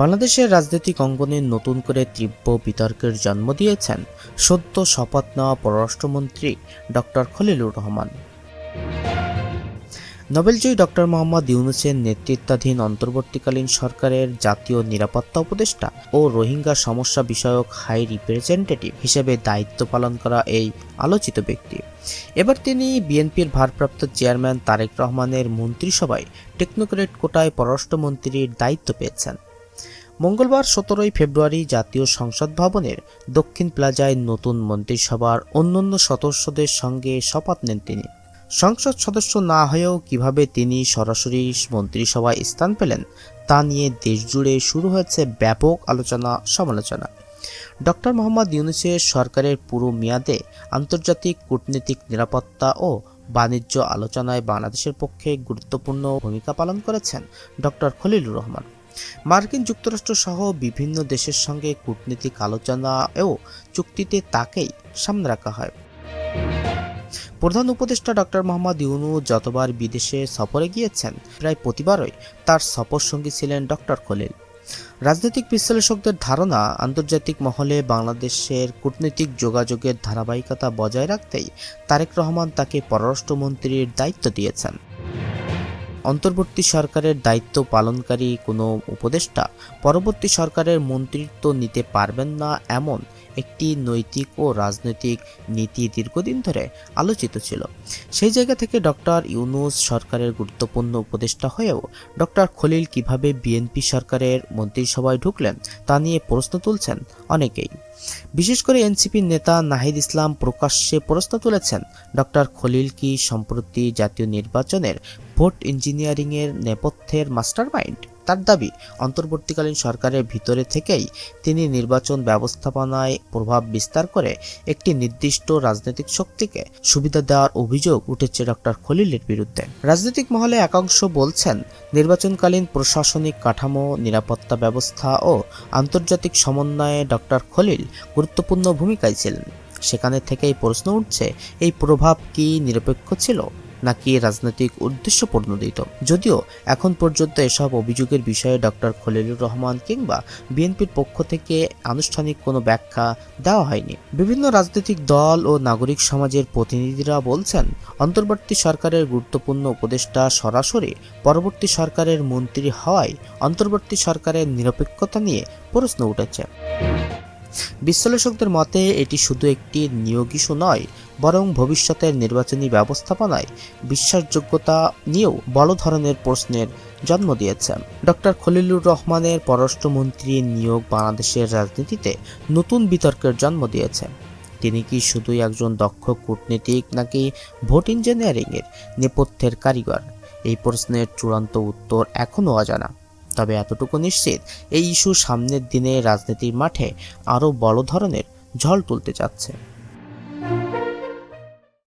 বাংলাদেশের রাজনৈতিক অঙ্গনে নতুন করে তীব্র বিতর্কের জন্ম দিয়েছেন সদ্য শপথ নেওয়া পররাষ্ট্রমন্ত্রী ডক্টর খলিলুর রহমান। নোবেলজয়ী ডক্টর মোহাম্মদ ইউনূসের নেতৃত্বাধীন অন্তর্বর্তীকালীন সরকারের জাতীয় নিরাপত্তা উপদেষ্টা ও রোহিঙ্গা সমস্যা বিষয়ক হাই রিপ্রেজেন্টেটিভ হিসেবে দায়িত্ব পালন করা এই আলোচিত ব্যক্তি। এবার তিনি বিএনপির ভারপ্রাপ্ত চেয়ারম্যান তারেক রহমানের মন্ত্রিসভায় টেকনোক্রেট কোটায় পররাষ্ট্রমন্ত্রীর দায়িত্ব পেয়েছেন। মঙ্গলবার 17 ফেব্রুয়ারি জাতীয় সংসদ ভবনের দক্ষিণ প্লাজায় নতুন মন্ত্রিসভার অন্যান্য সদস্যদের সঙ্গে শপথ নেন তিনি। সংসদ সদস্য না হয়েও কিভাবে তিনি সরাসরি মন্ত্রিসভায় স্থান পেলেন তা নিয়ে দেশজুড়ে শুরু হয়েছে ব্যাপক আলোচনা সমালোচনা। ডক্টর মোহাম্মদ ইউনূসের সরকারের পুরো মেয়াদে আন্তর্জাতিক কূটনীতিক, নিরাপত্তা ও বাণিজ্য আলোচনায় বাংলাদেশের পক্ষে গুরুত্বপূর্ণ ভূমিকা পালন করেছেন ডক্টর খলিলুর রহমান। মার্কিন যুক্তরাষ্ট্র সহ বিভিন্ন দেশের সঙ্গে কূটনীতিক আলোচনা ও চুক্তিতে তাকেই সামনে রাখা হয়। প্রধান উপদেষ্টা ডক্টর মোহাম্মদ ইউনূস যতবার বিদেশে সফরে গিয়েছেন, প্রায় প্রতিবারই তার সফর সঙ্গী ছিলেন ডক্টর খলিল। রাজনৈতিক বিশ্লেষকদের ধারণা, আন্তর্জাতিক মহলে বাংলাদেশের কূটনৈতিক যোগাযোগের ধারাবাহিকতা বজায় রাখতেই তারেক রহমান তাকে পররাষ্ট্রমন্ত্রীর দায়িত্ব দিয়েছেন। অন্তর্বর্তী সরকারের দায়িত্ব পালনকারী কোনো উপদেষ্টা পরবর্তী সরকারের মন্ত্রিত্ব নিতে পারবেন না, এমন একটি নৈতিক ও রাজনৈতিক নীতি দীর্ঘদিন ধরে আলোচিত ছিল। সেই জায়গা থেকে ডক্টর ইউনূস সরকারের গুরুত্বপূর্ণ উপদেষ্টা হয়েও ডক্টর খলিল কিভাবে বিএনপি সরকারের মন্ত্রিসভায় ঢুকলেন তা নিয়ে প্রশ্ন তুলছেন অনেকেই। বিশেষ করে এনসিপির নেতা নাহিদ ইসলাম প্রকাশ্যে প্রশ্ন তুলেছেন, ডক্টর খলিল কি সম্প্রতি জাতীয় নির্বাচনের ভোট ইঞ্জিনিয়ারিংয়ের নেপথ্যের মাস্টারমাইন্ড? তার দাবি, অন্তর্বর্তীকালীন সরকারের ভিতরে থেকেই তিনি নির্বাচন ব্যবস্থাপনায় প্রভাব বিস্তার করে একটি নির্দিষ্ট রাজনৈতিক শক্তিকে সুবিধা দেওয়ার অভিযোগ উঠেছে ডক্টর খলিলের বিরুদ্ধে। রাজনৈতিক মহলে একাংশ বলছেন, নির্বাচনকালীন প্রশাসনিক কাঠামো, নিরাপত্তা ব্যবস্থা ও আন্তর্জাতিক সমন্বয়ে ডক্টর খলিল গুরুত্বপূর্ণ ভূমিকায় ছিলেন। সেখানে থেকেই প্রশ্ন উঠছে, এই প্রভাব কি নিরপেক্ষ ছিল নাকি রাজনৈতিক উদ্দেশ্য প্রণোদিত? যদিও এখন পর্যন্ত এসব অভিযোগের বিষয়ে ডক্টর খলিলুর রহমান কিংবা বিএনপির পক্ষ থেকে আনুষ্ঠানিক কোনো ব্যাখ্যা দেওয়া হয়নি। বিভিন্ন রাজনৈতিক দল ও নাগরিক সমাজের প্রতিনিধিরা বলছেন, অন্তর্বর্তী সরকারের গুরুত্বপূর্ণ উপদেষ্টা সরাসরি পরবর্তী সরকারের মন্ত্রী হওয়ায় অন্তর্বর্তী সরকারের নিরপেক্ষতা নিয়ে প্রশ্ন উঠেছে। বিশ্লেষকদের মতে এটি শুধু একটি নিয়োগ ইস্যু নয়, বরং ভবিষ্যতের নির্বাচনী ব্যবস্থাপনায় বিশ্বাসযোগ্যতা নিয়েও বড় ধরনের প্রশ্নের জন্ম দিয়েছে। ডক্টর খলিলুর রহমানের পররাষ্ট্রমন্ত্রীর নিয়োগ বাংলাদেশের রাজনীতিতে নতুন বিতর্কের জন্ম দিয়েছে। তিনি কি শুধুই একজন দক্ষ কূটনীতিক নাকি ভোট ইঞ্জিনিয়ারিংয়ের নেপথ্যের কারিগর? এই প্রশ্নের চূড়ান্ত উত্তর এখনও অজানা। তবে এতটুকু নিশ্চিত, এই ইস্যু সামনের দিনে রাজনীতির মাঠে আরও বড় ধরনের ঝড় তুলতে যাচ্ছে।